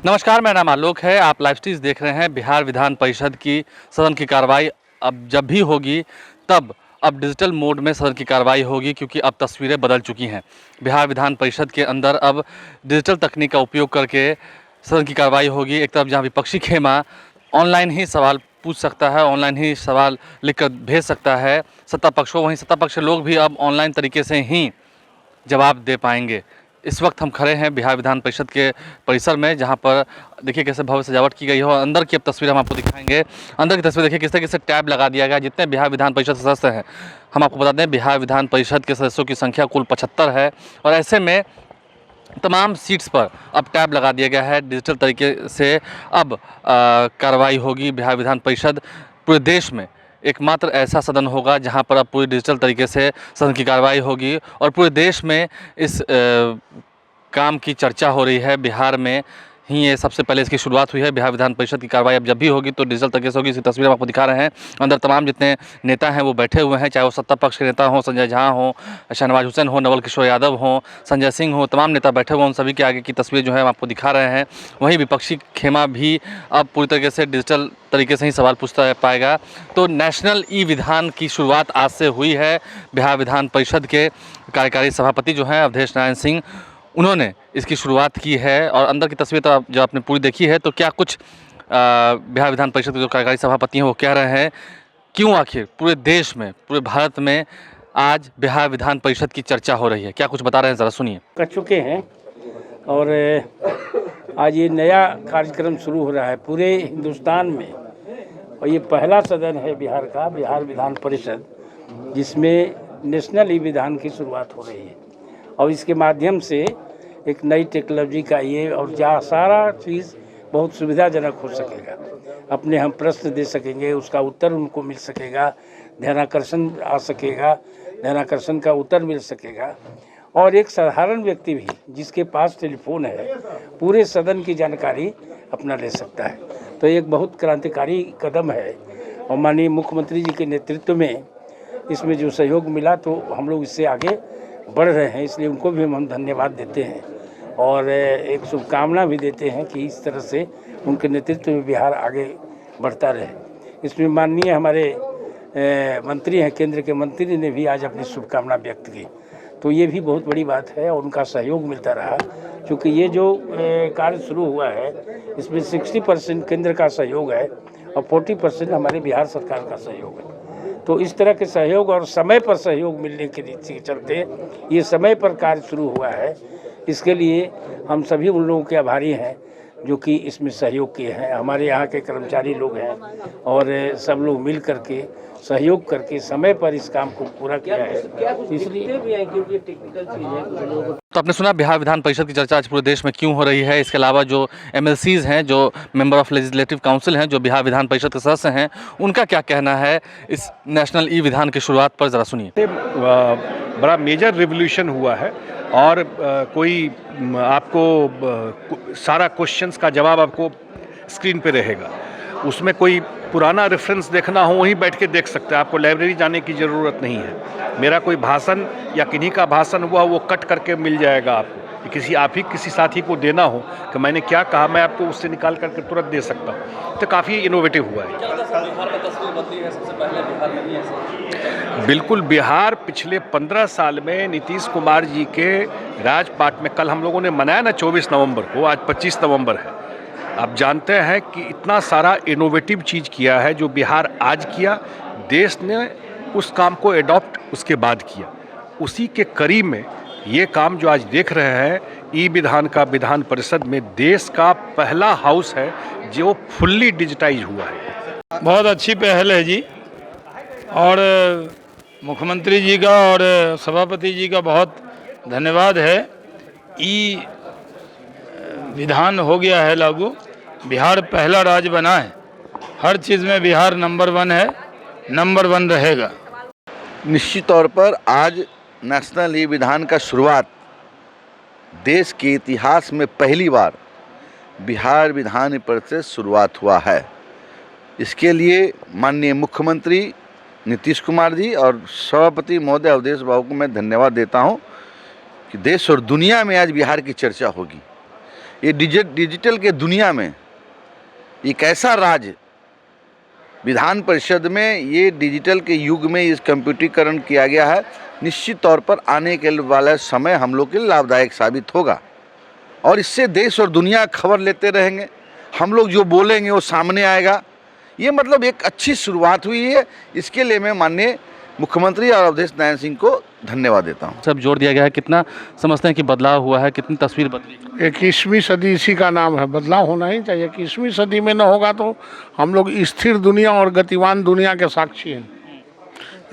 नमस्कार, मेरा नाम आलोक है। आप लाइव स्ट्रीज देख रहे हैं। बिहार विधान परिषद की सदन की कार्रवाई अब जब भी होगी तब अब डिजिटल मोड में सदन की कार्रवाई होगी, क्योंकि अब तस्वीरें बदल चुकी हैं। बिहार विधान परिषद के अंदर अब डिजिटल तकनीक का उपयोग करके सदन की कार्रवाई होगी। एक तरफ जहां विपक्षी खेमा ऑनलाइन ही सवाल पूछ सकता है, ऑनलाइन ही सवाल लिखकर भेज सकता है सत्ता पक्ष को, वहीं सत्ता पक्ष के लोग भी अब ऑनलाइन तरीके से ही जवाब दे पाएंगे। इस वक्त हम खड़े हैं बिहार विधान परिषद के परिसर में, जहां पर देखिए कैसे भव्य सजावट की गई हो। अंदर की अब तस्वीर हम आपको दिखाएंगे। अंदर की तस्वीर देखिए किस तरीके से टैब लगा दिया गया। जितने बिहार विधान परिषद सदस्य हैं, हम आपको बता दें बिहार विधान परिषद के सदस्यों की संख्या कुल 75 है, और ऐसे में तमाम सीट्स पर अब टैब लगा दिया गया है। डिजिटल तरीके से अब कार्रवाई होगी। बिहार विधान परिषद पूरे देश में एकमात्र ऐसा सदन होगा जहां पर अब पूरी डिजिटल तरीके से सदन की कार्रवाई होगी, और पूरे देश में इस काम की चर्चा हो रही है। बिहार में ही ये सबसे पहले इसकी शुरुआत हुई है। बिहार विधान परिषद की कार्रवाई अब जब भी होगी तो डिजिटल तरीके से होगी। इसकी तस्वीर हम आपको दिखा रहे हैं। अंदर तमाम जितने नेता हैं वो बैठे हुए हैं, चाहे वो सत्ता पक्ष के नेता हों, संजय झा हों, शहनवाज हुसैन हो, नवल किशोर यादव हों, संजय सिंह हो, तमाम नेता बैठे हुए हैं। उन सभी के आगे की तस्वीर जो है हम आपको दिखा रहे हैं। वहीं विपक्षी खेमा भी अब पूरी तरीके से डिजिटल तरीके से ही सवाल पूछता पाएगा। तो नेशनल ई विधान की शुरुआत आज से हुई है। बिहार विधान परिषद के कार्यकारी सभापति जो हैं अवधेश नारायण सिंह, उन्होंने इसकी शुरुआत की है। और अंदर की तस्वीर तो जब आपने पूरी देखी है, तो क्या कुछ बिहार विधान परिषद के जो कार्यकारी सभापति हैं वो कह रहे हैं, क्यों आखिर पूरे देश में, पूरे भारत में आज बिहार विधान परिषद की चर्चा हो रही है, क्या कुछ बता रहे हैं, ज़रा सुनिए। कर चुके हैं और आज ये नया कार्यक्रम शुरू हो रहा है पूरे हिंदुस्तान में, और ये पहला सदन है बिहार का, बिहार विधान परिषद, जिसमें नेशनल ई विधान की शुरुआत हो रही है। और इसके माध्यम से एक नई टेक्नोलॉजी का ये और जहाँ सारा चीज़ बहुत सुविधाजनक हो सकेगा। अपने हम प्रश्न दे सकेंगे, उसका उत्तर उनको मिल सकेगा, ध्यानाकर्षण आ सकेगा, ध्यानाकर्षण का उत्तर मिल सकेगा। और एक साधारण व्यक्ति भी जिसके पास टेलीफोन है पूरे सदन की जानकारी अपना ले सकता है। तो एक बहुत क्रांतिकारी कदम है, और माननीय मुख्यमंत्री जी के नेतृत्व में इसमें जो सहयोग मिला तो हम लोग इससे आगे बढ़ रहे हैं, इसलिए उनको भी हम धन्यवाद देते हैं और एक शुभकामना भी देते हैं कि इस तरह से उनके नेतृत्व में बिहार आगे बढ़ता रहे। इसमें माननीय हमारे मंत्री हैं, केंद्र के मंत्री ने भी आज अपनी शुभकामना व्यक्त की, तो ये भी बहुत बड़ी बात है और उनका सहयोग मिलता रहा। क्योंकि ये जो कार्य शुरू हुआ है इसमें 60% केंद्र का सहयोग है और 40% हमारे बिहार सरकार का सहयोग है। तो इस तरह के सहयोग और समय पर सहयोग मिलने के चलते ये समय पर कार्य शुरू हुआ है। इसके लिए हम सभी उन लोगों के आभारी हैं जो कि इसमें सहयोग किए हैं। हमारे यहाँ के कर्मचारी लोग हैं और सब लोग मिल करके सहयोग करके समय पर इस काम को पूरा किया है। इसलिए भी है क्योंकि टेक्निकल चीज़ है। तो आपने सुना बिहार विधान परिषद की चर्चा आज पूरे देश में क्यों हो रही है। इसके अलावा जो MLCs हैं, जो मेंबर ऑफ लेजिस्लेटिव काउंसिल हैं, जो बिहार विधान परिषद के सदस्य हैं, उनका क्या कहना है इस नेशनल ई विधान की शुरुआत पर, ज़रा सुनिए। बड़ा मेजर रिवोल्यूशन हुआ है और कोई आपको सारा क्वेश्चंस का जवाब आपको स्क्रीन पे रहेगा। उसमें कोई पुराना रेफरेंस देखना हो वहीं बैठ के देख सकते हैं, आपको लाइब्रेरी जाने की ज़रूरत नहीं है। मेरा कोई भाषण या किन्हीं का भाषण हुआ वो कट करके मिल जाएगा आपको। किसी साथी को देना हो कि मैंने क्या कहा, मैं आपको उससे निकाल करके तुरंत दे सकता हूँ। तो काफ़ी इनोवेटिव हुआ है। बिल्कुल, बिहार पिछले 15 साल में नीतीश कुमार जी के राजपाट में, कल हम लोगों ने मनाया ना 24 नवंबर को, आज 25 नवंबर है। आप जानते हैं कि इतना सारा इनोवेटिव चीज़ किया है जो बिहार आज किया, देश ने उस काम को एडॉप्ट उसके बाद किया। उसी के करीब में ये काम जो आज देख रहे हैं, ई विधान का विधान परिषद में देश का पहला हाउस है जो फुल्ली डिजिटाइज हुआ है। बहुत अच्छी पहल है जी, और मुख्यमंत्री जी का और सभापति जी का बहुत धन्यवाद है। ई विधान हो गया है लागू, बिहार पहला राज्य बना है, हर चीज़ में बिहार नंबर 1 है, नंबर 1 रहेगा। निश्चित तौर पर आज नेशनल ई विधान का शुरुआत देश के इतिहास में पहली बार बिहार विधान परिषद से शुरुआत हुआ है। इसके लिए माननीय मुख्यमंत्री नीतीश कुमार जी और सभापति महोदय अवधेश बाबू को मैं धन्यवाद देता हूं कि देश और दुनिया में आज बिहार की चर्चा होगी। ये डिजिटल के दुनिया में एक ऐसा राज विधान परिषद में, ये डिजिटल के युग में इस कंप्यूटरीकरण किया गया है, निश्चित तौर पर आने के वाला समय हम लोग के लिए लाभदायक साबित होगा और इससे देश और दुनिया खबर लेते रहेंगे। हम लोग जो बोलेंगे वो सामने आएगा। ये मतलब एक अच्छी शुरुआत हुई है। इसके लिए मैं माननीय मुख्यमंत्री और अवधेश नारायण सिंह को धन्यवाद देता हूँ। सब जोड़ दिया गया है, कितना समझते हैं कि बदलाव हुआ है, कितनी तस्वीर बदली? 21वीं सदी इसी का नाम है, बदलाव होना ही चाहिए। 21वीं सदी में न होगा तो हम लोग स्थिर दुनिया और गतिवान दुनिया के साक्षी हैं,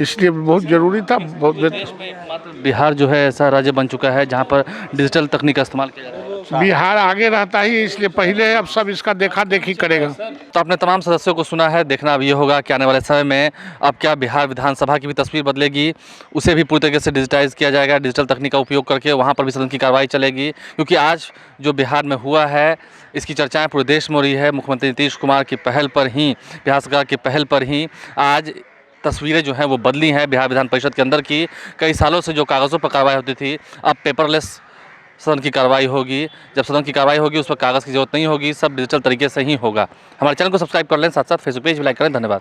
इसलिए बहुत ज़रूरी था। बहुत मात्र बिहार जो है ऐसा राज्य बन चुका है जहाँ पर डिजिटल तकनीक का इस्तेमाल किया जा रहा है। बिहार आगे रहता ही इसलिए पहले है, अब सब इसका देखा देखी करेगा। तो आपने तमाम सदस्यों को सुना है, देखना अब ये होगा कि आने वाले समय में अब क्या बिहार विधानसभा की भी तस्वीर बदलेगी, उसे भी पूरी तरीके से डिजिटाइज किया जाएगा, डिजिटल तकनीक का उपयोग करके वहाँ पर भी सदन की कार्रवाई चलेगी। क्योंकि आज जो बिहार में हुआ है इसकी चर्चाएं पूरे देश में हो रही है। मुख्यमंत्री नीतीश कुमार की पहल पर ही, बिहार सरकार की पहल पर ही आज तस्वीरें जो हैं वो बदली हैं बिहार विधान परिषद के अंदर की। कई सालों से जो कागज़ों पर कार्रवाई होती थी, अब पेपरलेस सदन की कार्रवाई होगी। जब सदन की कार्रवाई होगी उस पर कागज़ की जरूरत नहीं होगी, सब डिजिटल तरीके से ही होगा। हमारे चैनल को सब्सक्राइब कर लें, साथ साथ फेसबुक पेज भी लाइक करें। धन्यवाद।